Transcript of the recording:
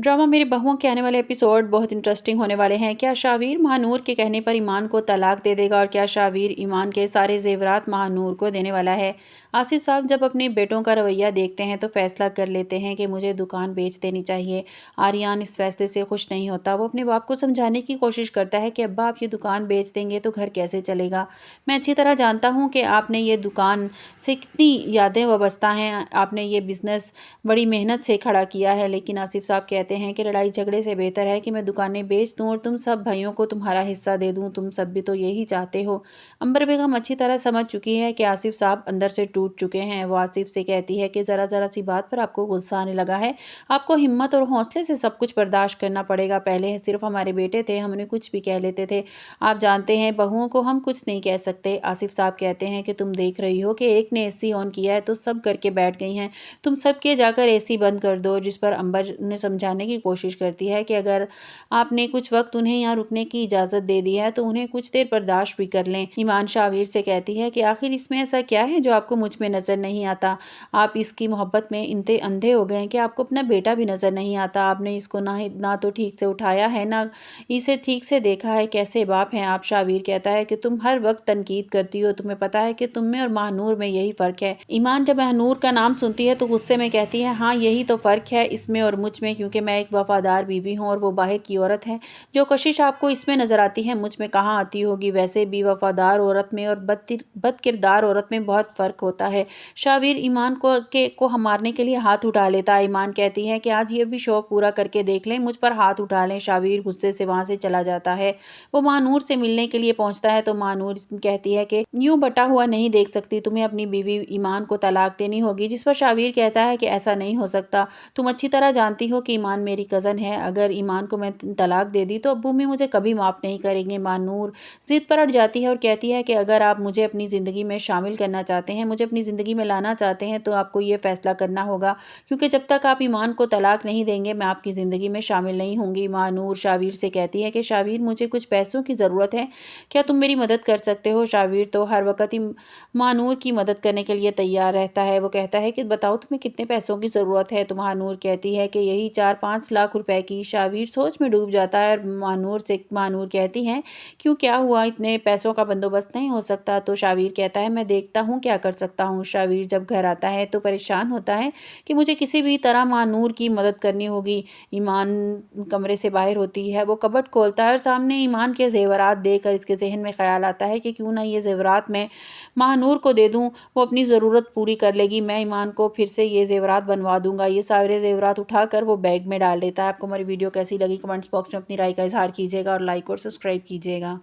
Drama मेरी बहुओं के आने वाले एपिसोड बहुत इंटरेस्टिंग होने वाले हैं। क्या शावीर महानूर के कहने पर ईमान को तलाक दे देगा और क्या शावीर ईमान के सारे जेवरात महानूर को देने वाला है? आसिफ साहब जब अपने बेटों का रवैया देखते हैं तो फैसला कर लेते हैं कि मुझे दुकान बेच देनी चाहिए। आर्यान इस फैसले से खुश नहीं होता। वो अपने बाप को समझाने की कोशिश करता है कि अब्बा आप ये दुकान बेच देंगे तो घर कैसे चलेगा। मैं अच्छी तरह जानता हूँ कि आपने ये दुकान से कितनी यादें वाबस्ता हैं, आपने ये बिज़नेस बड़ी मेहनत से खड़ा किया है। लेकिन आसिफ साहब कहते हैं कि लड़ाई झगड़े से बेहतर है कि मैं दुकानें बेच दूं और तुम सब भाइयों को तुम्हारा हिस्सा दे दूं। तुम सब भी तो यही चाहते हो। अंबर बेगम अच्छी तरह समझ चुकी है कि आसिफ साहब अंदर से टूट चुके हैं। वो आसिफ से कहती है कि ज़रा ज़रा सी बात पर आपको गुस्सा आने लगा है। आपको हिम्मत और हौसले से सब कुछ बर्दाश्त करना पड़ेगा। पहले सिर्फ हमारे बेटे थे, हम उन्हें कुछ भी कह लेते थे। आप जानते हैं बहुओं को हम कुछ नहीं कह सकते। आसिफ साहब कहते हैं कि तुम देख रही हो कि एक ने एसी ऑन किया है तो सब करके बैठ गई हैं। तुम सबके जाकर एसी बंद कर दो। जिस पर अंबर ने समझाने की कोशिश करती है कि अगर आपने कुछ वक्त उन्हें यहाँ रुकने की इजाज़त दे दी है तो उन्हें कुछ देर बर्दाश्त भी कर लें। ईमान शावीर से कहती है कि आखिर इसमें ऐसा क्या है जो आपको मुझ में नज़र नहीं आता? आप इसकी मोहब्बत में इतने अंधे हो गए हैं कि आपको अपना बेटा भी नज़र नहीं आता। आपने इसको ना तो ठीक से उठाया है, ना इसे ठीक से देखा है। कैसे बाप हैं आप? शावीर कहता है कि तुम हर वक्त तनकीद करती हो, तुम्हें पता है कि तुम में और महानूर में यही फ़र्क है। ईमान जब महानूर का नाम सुनती है तो गुस्से में कहती है, हाँ यही तो फ़र्क है इसमें और मुझ में, क्योंकि मैं एक वफादार बीवी हूँ और वो बाहर की औरत है। जो कशिश आपको इसमें नज़र आती है मुझ में कहाँ आती होगी? वैसे भी वफादार औरत में और बदकिरदार औरत में बहुत फ़र्क होता है। शावीर ईमान को मारने के लिए हाथ उठा लेता है। ईमान कहती है कि आज ये भी शौक़ पूरा करके देख लें, मुझ पर हाथ उठा लें। शावीर गुस्से से वहाँ से चला जाता है। वो महानूर से मिलने के लिए पहुँचता है तो महानूर कहती है कि यूँ बटा हुआ नहीं देख सकती, तुम्हें अपनी बीवी ईमान को तलाक देनी होगी। जिस पर शावीर कहता है कि ऐसा नहीं हो सकता। तुम अच्छी तरह जानती हो कि ईमान मेरी कज़न है। अगर ईमान को मैं तलाक दे दी तो अब्बू भी मुझे कभी माफ़ नहीं करेंगे। महानूर ज़िद पर अड़ जाती है और कहती है कि अगर आप मुझे अपनी ज़िंदगी में शामिल करना चाहते हैं, मुझे अपनी ज़िंदगी में लाना चाहते हैं तो आपको ये फ़ैसला करना होगा, क्योंकि जब तक आप ईमान को तलाक नहीं देंगे मैं आपकी ज़िंदगी में शामिल नहीं होंगी। महानूर शावीर से कहती है कि शावीर मुझे कुछ पैसों की ज़रूरत है, क्या तुम मेरी मदद कर सकते हो? शावीर तो हर वक्त ही महानूर की मदद करने के लिए तैयार रहता है। वो कहता है कि बताओ तुम्हें कितने पैसों की ज़रूरत है? तो महानूर कहती है कि यही 4-5 लाख रुपए की। शावीर सोच में डूब जाता है और महानूर कहती हैं, क्यों क्या हुआ? इतने पैसों का बंदोबस्त नहीं हो सकता? तो शावीर कहता है मैं देखता हूँ क्या कर सकता हूँ। शावीर जब घर आता है तो परेशान होता है कि मुझे किसी भी तरह महानूर की मदद करनी होगी। ईमान कमरे से बाहर होती है। वो कबर्ड खोलता है और सामने ईमान के ज़ेवरात देखकर इसके जहन में ख्याल आता है कि क्यों ना ये ज़ेवरात मैं महानूर को दे दूँ, वो अपनी ज़रूरत पूरी कर लेगी। मैं ईमान को फिर से ये ज़ेवरात बनवा दूंगा। ये सारे ज़ेवरात उठाकर वो बैग में डाल लेता है। आपको हमारी वीडियो कैसी लगी कमेंट्स बॉक्स में अपनी राय का इज़हार कीजिएगा और लाइक और सब्सक्राइब कीजिएगा।